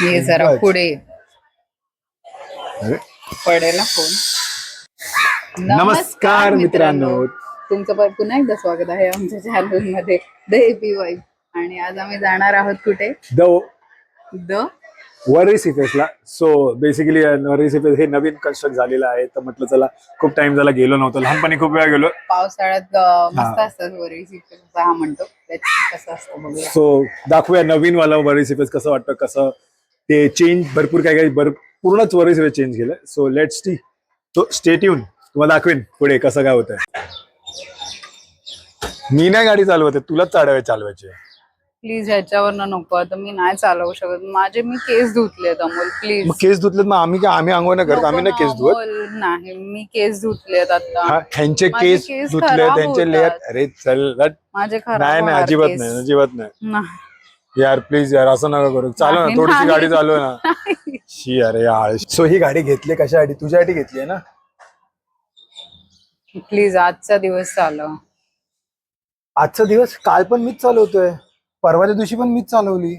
ये जरा बस. पुढे अरे, पडेल ना फोन. नमस्कार मित्रांनो. तुमचं पुन्हा एकदा स्वागत आहे आमच्या चॅनल मध्ये द एपी वाईफ. आणि आज आम्ही जाणार आहोत कुठे? द वरळी सीफेसला. सो बेसिकली वरळी सीफेस हे नवीन कन्स्ट्रक्ट झालेलं आहे, तर म्हटलं चला खूप टाइम झाला गेलो नव्हतो. लहानपणी खूप वेळा गेलो. पावसाळ्यात मस्त असतात वरळी सीफेस हा म्हणतो. कसं असतं बघूया. सो दाखवूया नवीन वाला वरळी सीफेस कसं वाटतं, कसं ते चेंज भरपूर काय पूर्णच वरळी सीफेस चेंज केलं. So let's see. So stay tune, तुम्हाला दाखवेन पुढे कसं काय होतंय. मी नाही गाडी चालवते, तुलाच चालवायची. प्लीज ह्याच्यावर नको, आता मी नाही चालवू शकत. मी केस धुतलेत अमोल, प्लीज. मग केस धुतलेत, मग आम्ही अंघोळ नाही करत, आम्ही नाही केस धुवत. नाही, मी केस धुतलेत आता. ह्यांचे माझे केस धुतले, खराब त्यांचे लेअर. होतात. अरे चल हट. माझे खराब नाही होणार अजिबात केस. नाही, अजिबात नाही नाही. यार. प्लीज यार, असं नका करू. चालव ना, नाही, थोडीशी नाही. गाडी चालव ना. शी अरे यार. सो ही गाडी घेतली कशासाठी? तुझ्यासाठी घेतली आहे ना. प्लीज आजचा दिवस चालव. आजचा दिवस काल पण मीच चालवतोय, परवाच्या दिवशी पण मीच चालवली.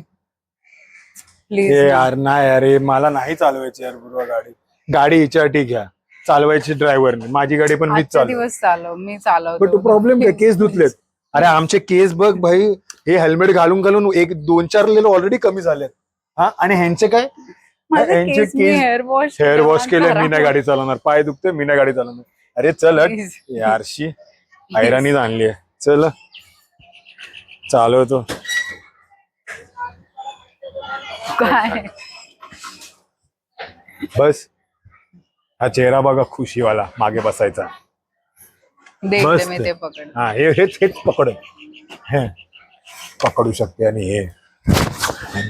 प्लीज यार नाही अरे, मला नाही चालवायची यार पूर्व गाडी. गाडी हिच्यासाठी घ्या, चालवायची ड्रायव्हरने. माझी गाडी पण मीच आजचा चालव. दिवस चालव, मी चालवतो. पण तो प्रॉब्लेम काय? केस धुतलेत. अरे आमचे केस बघ भाई, हे हेल्मेट घालून घालून 1-2-4 लेलो ऑलरेडी कमी झालेत. हा, आणि ह्यांचे काय? माझे ह्यांचे केस मी हेअर वॉश केले. मी नाही गाडी चालवणार, पाय दुखते, मी नाही गाडी चालवणार. अरे चल हट यारशी, हैराणीच आणलीये. चल चालवतो. काय बस. हा चेहरा बघा, खुशीवाला मागे बसायचा. देखते मी ते पकड. हा, हेच पकड. हे पकडू शकते. आणि हे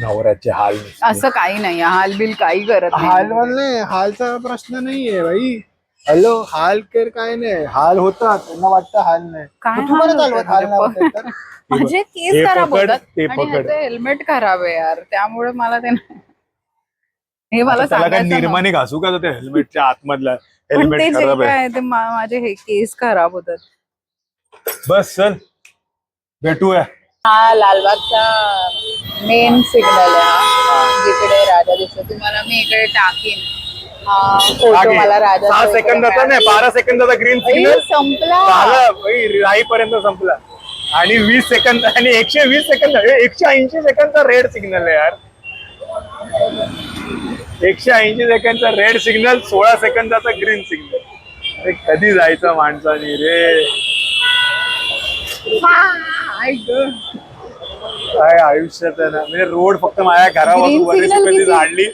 नवऱ्याचे हाल. असं काही नाही, हालबिल काही करत नाही. नाही, हालचा प्रश्न नाहीये भाई. हॅलो, हाल कर काय नाही, हाल होतात, त्यांना वाटतं हाल नाही. काय मग तू हाल बरं चालवत, होतात हाल नाही म्हणजे? होत तर. माझे केस हे खराब पकड, होतात ते आणि पकड. ह्याचं हेल्मेट खराब आहे यार, त्यामुळे मला ते हे मला आता त्याला काय सांगायचं निर्माणे घासू का ते हेल्मेटच्या आतमधला? पण ते हेल्मेट जे खराब आहे. काय ते माझे हे केस खराब होतात. बस चल, भेटूया. हा लालबागचा मेन सिग्नल आहे हा, जिकडे राजा दिसतो. तुम्हाला मी इकडे टाकीन फोटो. मला राजा 6 सेकंदाचा नाही, 12 सेकंदाचा ग्रीन सिग्नल संपला. राहीपर्यंत संपला. आणि 20 सेकंद आणि 120 सेकंद 180 सेकंदचा रेड सिग्नल आहे यार. 180 सेकंदचा रेड सिग्नल, 16 सेकंदाचा ग्रीन सिग्नल. कधी जायचं माणसानी रे? काय आयुष्यात आहे ना. म्हणजे रोड फक्त माझ्या घरापासून वरळी झाडली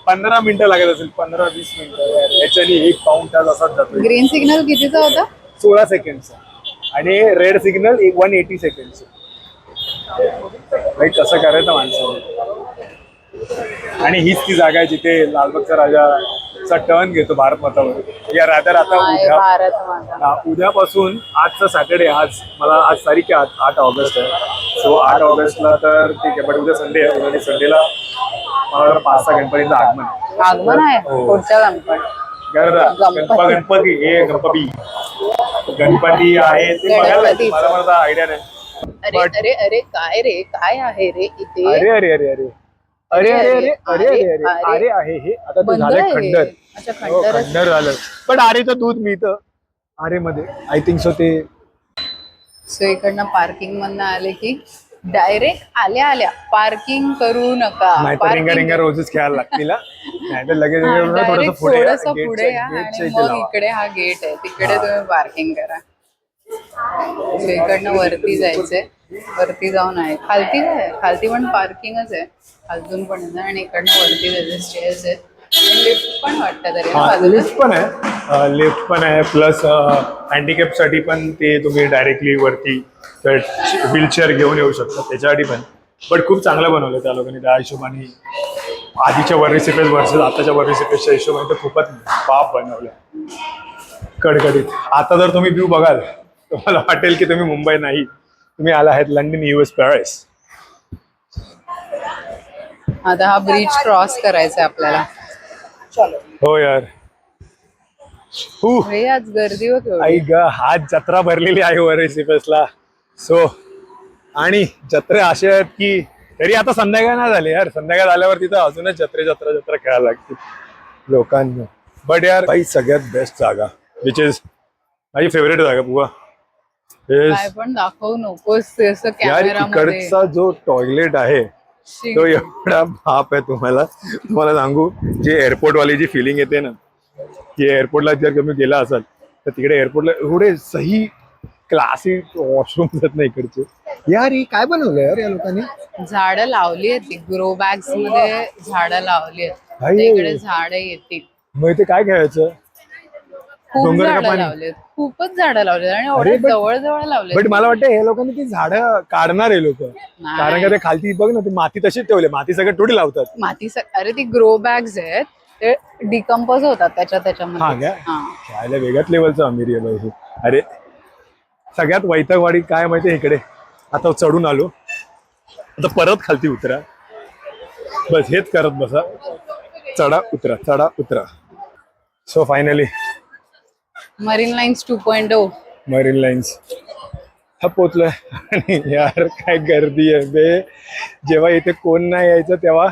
15 मिनिटं लागत असेल, 15-20 मिनिटं. याच्यानी 1 पाऊण तास असाच जातो. ग्रीन सिग्नल कितीचा होता? 16 सेकंडचा. आणि रेड सिग्नल 180 सेकंडचं. कसं करायचं माणसाने. आणि हीच ती जागा आहे जिथे लालबागचा राजाचा टर्न घेतो भारत मातावर. या राजा आता उद्यापासून, आजचा सॅटर्डे, आज तारीख आहे 8 ऑगस्ट आहे. सो 8 ऑगस्टला तर ठीक आहे, पण उद्या संडे आहे. उद्या संडेला मला 5-6 गणपतीचं आगमन आहे. हो. पुढच्या गणपती गणपती आहे ते बघायला. मला आयडिया नाही. अरे अरे काय रे, काय आहे रे इथे? अरे अरे अरे अरे अरे अरे अरे अरे अरे अरे अरे आहे हे. आता ते झालंय खंडर. खंडर झालं. पण आरेचं दूध मिळतं आरे मध्ये, आय थिंक सो. ते सो इकडनं पार्किंग मधनं आले की डायरेक्ट आल्या पार्किंग करू नका. नाहीतर रिंगा रोजच खेळायला लागतील. नाहीतर लगेच थोडस पुढे या आणि मग गेटच्या इकडे हा गेट आहे, तिकडे तुम्ही पार्किंग करा. सो इकडनं वरती जायचंय. वरती जाऊन आहे, खालती पण पार्किंगच आहे, खालतून पण आहे. आणि इकडनं वरती जायचं, स्टेअर्स आहेत. लिफ्ट पण वाटतं तरी. लिफ्ट पण आहे प्लस हँडिकॅप साठी पण ते तुम्ही डायरेक्टली वरती व्हीलचेअर घेऊन येऊ शकता, त्याच्यासाठी पण. बट खूप चांगलं बनवलं त्या लोकांनी. त्या हिशोबाने आधीच्या वरळी सीफेस वर्सेस आताच्या वरळी सीफेसच्या हिशोबाने तर खूपच बाप बनवलं, कडकडीत. आता जर तुम्ही व्ह्यू बघाल तुम्हाला वाटेल की तुम्ही मुंबई नाही, तुम्ही आला आहेत लंडन, US, पॅरिस. आता हा ब्रिज क्रॉस करायचा आपल्याला. हो यार. आज गर्दी होती. आई ग, आज जत्रा भरलेली आहे वरळी सीफेसला. सो आणि जत्रे असे आहेत की तरी आता संध्याकाळ नाही झाली यार, संध्याकाळ झाल्यावर तिथं अजूनच जत्रा खेळायला लागतील लोकांना. बट यार काही सगळ्यात बेस्ट जागा विच इज माझी फेवरेट जागा बुवा काय पण दाखवू नकोस ते असं यार. कॅमेरामध्ये. इकडचा जो टॉयलेट आहे तो एवढा बाप आहे, तुम्हाला सांगू, जे एअरपोर्ट वाली जी फिलिंग येते ना, की एअरपोर्टला जर तुम्ही गेला असाल तर तिकडे एअरपोर्टला एवढे सही क्लासिक वॉशरूम आहेत ना इकडचे. यार हे काय बनवलं यार या लोकांनी. झाडं लावली आहेत ती ग्रो बॅग्स मध्ये, झाडं लावली आहेत भाई. इकडे, झाडं येतील. मग इथे काय खेळायचं. खूप डोंगर का झाडं पाणी? लावलेत, खूपच झाडं लावलेत आणि अरे एवढे but- जवळ जवळ लावले. बट मला वाटतं हे लोकांनी ती झाडं काढणार आहे लोक, कारण का ते खालती बघ ना, ती माती तशीच ठेवली, माती सगळं थोडी लावतात. माती अरे ती ग्रो बॅग्स आहेत, ते डिकम्पोज होतात हा त्याच्यामध्ये. काय खायला वेगळ्याच लेवलचं अमिरी आहे बाई. अरे सगळ्यात वैतागवाडी काय माहितीये इकडे, आता चढून आलो, आता परत खालती उतरा, बस हेच करत बसा, चढा उतरा. So finally marine lines 2.0 marine lines हा पोचलोय. आणि यार काय गर्दी आहे बे. जेव्हा इथे कोण नाही यायचं तेव्हा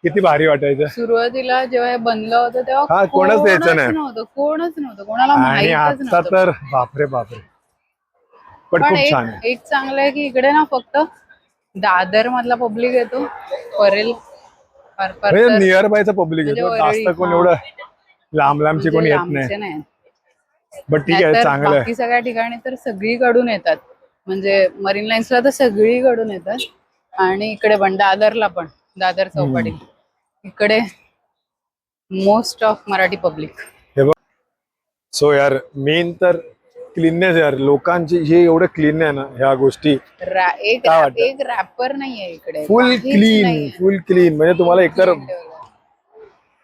किती भारी वाटायचं. सुरुवातीला जेव्हा हे बनलं होतं हा, तेव्हा कोणच द्यायचं नाही. कोणच नव्हतं, कोणाला आणि माहितच आता नव्हतं. तर बापरे. पण पण खूप छान आहे. एक चांगलं आहे की इकडे ना फक्त दादर मधला पब्लिक येतो, परेल म्हणजे नियर बायचं पब्लिक म्हणजे येतो, वरळी, जास्त कोण हा. एवढं लांबची कोणी येत लांबचे नाही. नाही. बट ठीक आहे, नाहीतर चांगलं आहे. बाकी सगळ्या ठिकाणी तर सगळीकडून येतात, म्हणजे मरीन लाईन्सला तर सगळीकडून येतात. आणि इकडे पण दादरला पण, दादर चौपाटी इकडे मोस्ट ऑफ मराठी पब्लिक. हे बघ. सो यार मेन तर क्लीननेस यार, लोकांची हे एवढं क्लीन आहे ना ह्या गोष्टी. एक काय वाटतं? एक रॅपर नाहीये इकडे, फुल काहीच क्लीन नाहीये. म्हणजे तुम्हाला एकतर Clean ठेवलंय.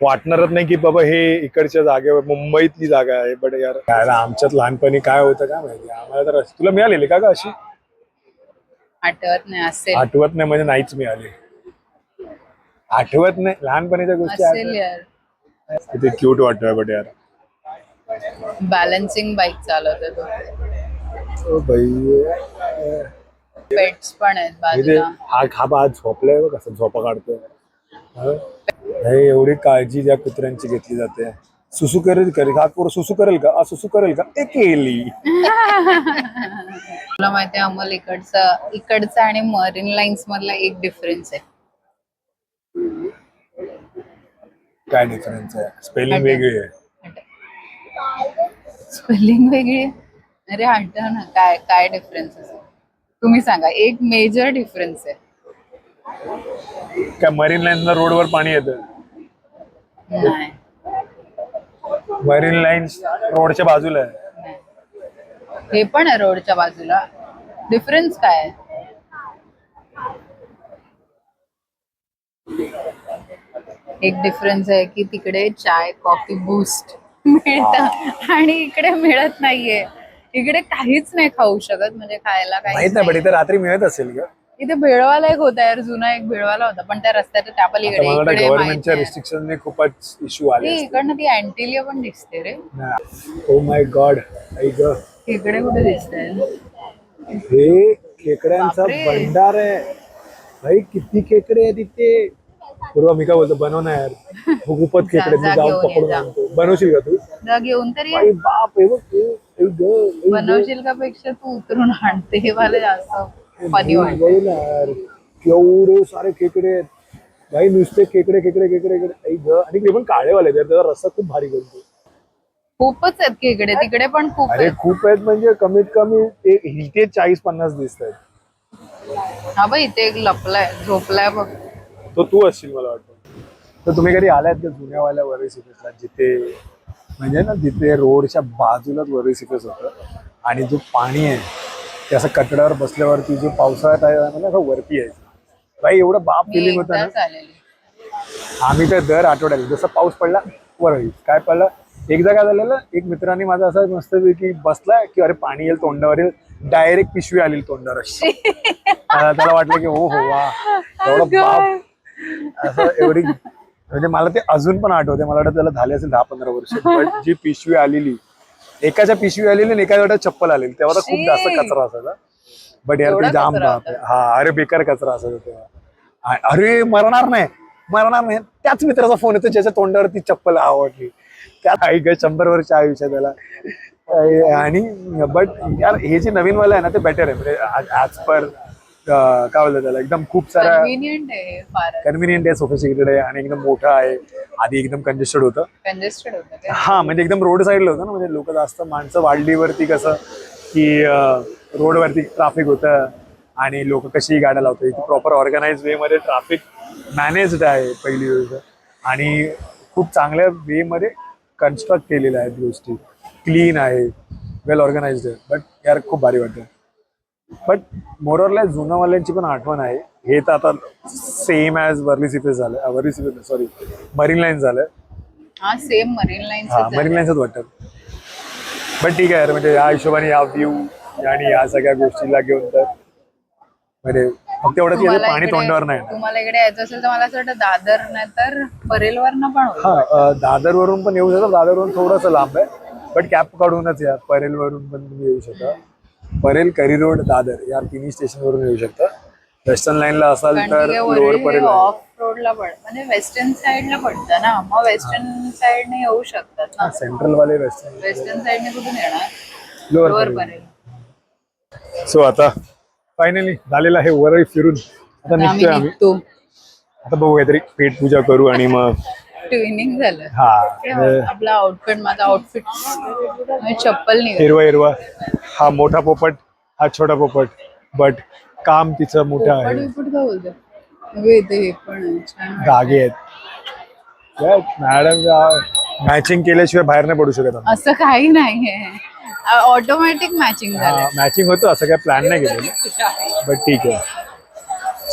वाटणारच नाही की बाबा हे इकडच्या जागेवर मुंबईतली जागा आहे. बट यार काय आमच्यात लहानपणी काय होतं काय माहिती, आम्हाला तर तुला मिळालेली का ग अशी. आठवत नाही, असेल आठवत नाही म्हणजे नाहीच मिळाली. आठवत नाही लहानपणीच्या गोष्टी असेल यार. किती क्यूट वाटतोय बट यार. बॅलन्सिंग बाईक चालवतो तो. O by. पेट्स पण आहेत इथे बाजूला. हा झोपलाय बघ, कसं झोपा काढतोय. हे एवढी काळजी ज्या कुत्र्यांची घेतली जाते. सुसू करेल सुसू करेल का ते केली. तुला माहितीये अमोल, इकडचा आणि मरीन लाईन्स मधला एक डिफरन्स आहे. काय डिफरन्स आहे. स्पेलिंग वेगळी आहे. स्पेलिंग वेगळी आहे. अरे आठव ना, काय डिफरन्स असेल तुम्ही सांगा. एक मेजर डिफरन्स आहे. काय मरीन लाईन्सला रोडवर पाणी येतं. नाही, मरीन लाईन्स रोडच्या बाजूला आहे. नाही. हे पण आहे रोडच्या बाजूला. डिफरन्स काय आहे? एक डिफरन्स आहे की तिकडे चाय कॉफी बूस्ट मिळतं आणि इकडे मिळत नाहीये. इकडे काहीच नाही खाऊ शकत, म्हणजे खायला माहित काहीच नाही, पण नाही. इथे रात्री मिळत असेल का. इथे भेळवाला एक होता यार, जुना एक भेळवाला होता, पण त्या रस्त्याच्या त्या पलीकडे. मला वाटतं इकडे गव्हर्नमेंटच्या माहित रिस्ट्रिक्शनने खूपच इश्यू आले. नाही. इकडनं ती अँटिलिया पण दिसते रे. Oh my God. इकडे कुठे दिसतंय? हे खेकड्यांचा बापरे. भंडार आहे भाई. किती खेकडे आहे तिथे. पूर्वा मी काय बोलतो, बनव ना यार. खूपच खेकडे. जा मी जाऊन घेऊन ये, पकडून जा. आणतो. बनवशील का तू. जा घेऊन तरी ये. भाई बाप. हे बघ, हे ग. बनवशील का पेक्षा तू उतरून आणते, हे मला जास्त फनी वाटत. बघ ना यार, केवढे सारे खेकडे आहेत भाई. नुसते खेकडे. आई ग. आणि ते पण काळेवाले आहेत. त्याचा रस्सा खूप भारी करतो. खूपच आहेत की इकडे, तिकडे पण खूप अरे आहेत. खूप आहेत, म्हणजे कमीत कमी इथे 40-50 दिसत आहेत. हा बाई, इथे एक लपलाय, झोपलाय बघ. तो तू असशील मला वाटतं. तर तुम्ही कधी आलात का जुन्यावाल्या वरळी सिफेसला, जिथे म्हणजे ना तिथे रोडच्या बाजूलाच वरळी सिफेस होतं. आणि जो पाणी आहे ते असं कटड्यावर बसल्यावरती जो पावसाळ्यात आहे ना, असं वरती यायचं भाई. एवढं बाप मी फिलिंग होतं ना. एकदाच आलेली. आम्ही तर दर आठवड्याला जसं पाऊस पडला वरळी. काय पडलं एकदा काय झालेलं, एक मित्राने माझा असं मस्तपैकी बसलाय की अरे पाणी येईल तोंडावर येईल, डायरेक्ट पिशवी आली तोंडावर. त्याला वाटलं की हो वा एवढं बाप. असं एवढी म्हणजे मला ते अजून पण आठवते. मला वाटतं त्याला झाले असेल 10-15 वर्ष. बट जी पिशवी आलेली, एकाच्या पिशवी आलेली आणि एका वेळेला चप्पल आलेली, तेव्हा तर खूप जास्त कचरा असायचा. बट यार एवढा ते जाम कचरा बाप आहे. हा, अरे बेकार कचरा असायचा तेव्हा. अरे मरणार नाही. त्याच मित्राचा फोन येतो ज्याच्या तोंडावर ती चप्पल आवडली. त्यात आई ग 100 वर्ष आयुष्य त्याला. आणि बट यार हे जे नवीन वाला आहे ना ते बेटर आहे म्हणजे ऍज पर काय बोलतात त्याला एकदम खूप सारा कन्व्हिनियंट आहे फार. कन्व्हिनियंट आहे, सोफिस्टिकेटेड आहे आणि एकदम मोठं आहे. आधी एकदम कंजेस्टेड होतं. कंजेस्टेड होतं ते. हा म्हणजे एकदम रोड साईडला होतं ना, म्हणजे लोक जास्त माणसं वाढलीवरती कसं की रोडवरती ट्रॅफिक होतं आणि लोक कशी गाड्या लावतात. इथे प्रॉपर ऑर्गनाइज वे मध्ये ट्रॅफिक मॅनेज्ड आहे पहिली गोष्ट, आणि खूप चांगल्या वे मध्ये कन्स्ट्रक्ट केलेल्या आहेत गोष्टी. क्लीन आहे, वेल ऑर्गनाइज्ड आहे. बट यार खूप भारी वाटतं. बट मोरॉरला जुनावाल्यांची पण आठवण आहे. हे तर आता सेम ॲज वर्ली सीफेस झालं, सॉरी मरीन लाईन झालं. हा सेम मरीन हा मरीन लाईन्सच वाटतं. बट ठीक आहे यार, म्हणजे या हिशोबाने या व्ह्यू आणि या सगळ्या गोष्टीला घेऊन तर म्हणजे फक्त एवढंच की पाणी तोंडावर नाही. तुम्हाला इकडे यायचं असेल तर मला असं वाटतं दादर नाही तर परेलवरनं पण होईल. हा दादरवरून पण येऊ शकता. दादरवरून थोडंसं लांब आहे, बट कॅब काढूनच या. परेलवरून पण तुम्ही येऊ शकता. परेल, करी रोड, दादर या तिन्ही स्टेशनवरून येऊ शकता. वेस्टर्न लाईनला असाल तर लोअर परेल ऑफ रोडला पडतं म्हणजे वेस्टर्न साईडला पडतं ना, मग वेस्टर्न साईडने येऊ शकतात ना. सेंट्रल वाले वेस्टर्न वेस्टर्न साईडने कुठून येणार? Lower lower Parel. Parel. So आता फायनली झालेलं आहे वरळी फिरून. आता निघतोय आम्ही. आता बघू काहीतरी पेट पूजा करू आणि मग ट्विनिंग झालं. हा आपला आउटफिट, माझा आउटफिट चप्पल नाही. हिरवा हा मोठा पोपट, हा छोटा पोपट, बट काम तिचं मोठं आहे. पोपट का बोलतो? हे पण आहे, छान वाटतं. धागे आहेत मॅडम. मॅचिंग केल्याशिवाय बाहेर नाही पडू शकत आम्ही. असं काही नाहीये, ऑटोमॅटिक मॅचिंग झालं. मॅचिंग होतं, असं काय प्लॅन नाही केलेलं. बट ठीक आहे,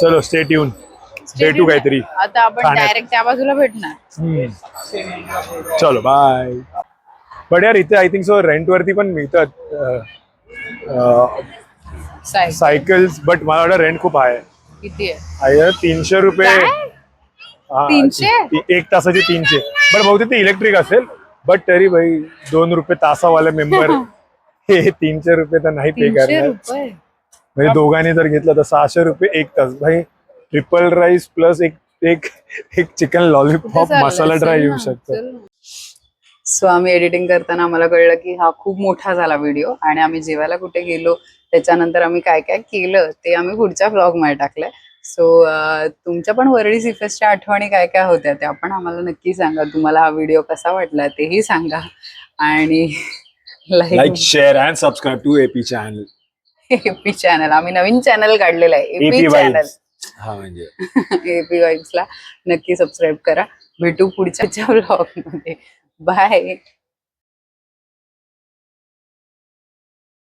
चलो स्टे ट्यून. भेटू काहीतरी. आता आपण ठाण्यात. डायरेक्ट त्या बाजूला भेटणार. चलो बाय. बट यार इथे आय थिंक सो रेंट वरती पण मिळतात सायकल्स, बट मला वाटतं रेंट खूप आहे. किती आहे? 300 रुपये. हा, 300? 1 तासाचे 300. बट बहुतेक ते इलेक्ट्रिक असेल. बट तरी भाई 2 रुपये तासावाले मेंबर हे 300 रुपये तर नाही पे 300 करणार. रुपये? म्हणजे दोघांनी जर घेतलं तर 600 रुपये 1 तास. भाई ट्रिपल राईस प्लस एक चिकन लॉलीपॉप मसाला ड्राय येऊ शकतो. सो आम्ही एडिटिंग करताना आम्हाला कळलं की हा खूप मोठा झाला व्हिडिओ, आणि आम्ही जेवायला कुठे गेलो त्याच्यानंतर आम्ही काय काय केलं ते आम्ही पुढच्या ब्लॉग मध्ये टाकलंय. सो तुमच्या पण वरळी सीफेसच्या आठवणी काय काय होत्या त्या पण आम्हाला नक्की सांगा. तुम्हाला हा व्हिडिओ कसा वाटला तेही सांगा, आणि like, share and subscribe to AP channel. AP channel, आम्ही नवीन चॅनल काढलेलं आहे एपी चॅनल. हा म्हणजे एपी वाईब्सला नक्की सबस्क्राईब करा. भेटू पुढच्या ब्लॉग मध्ये. बाय.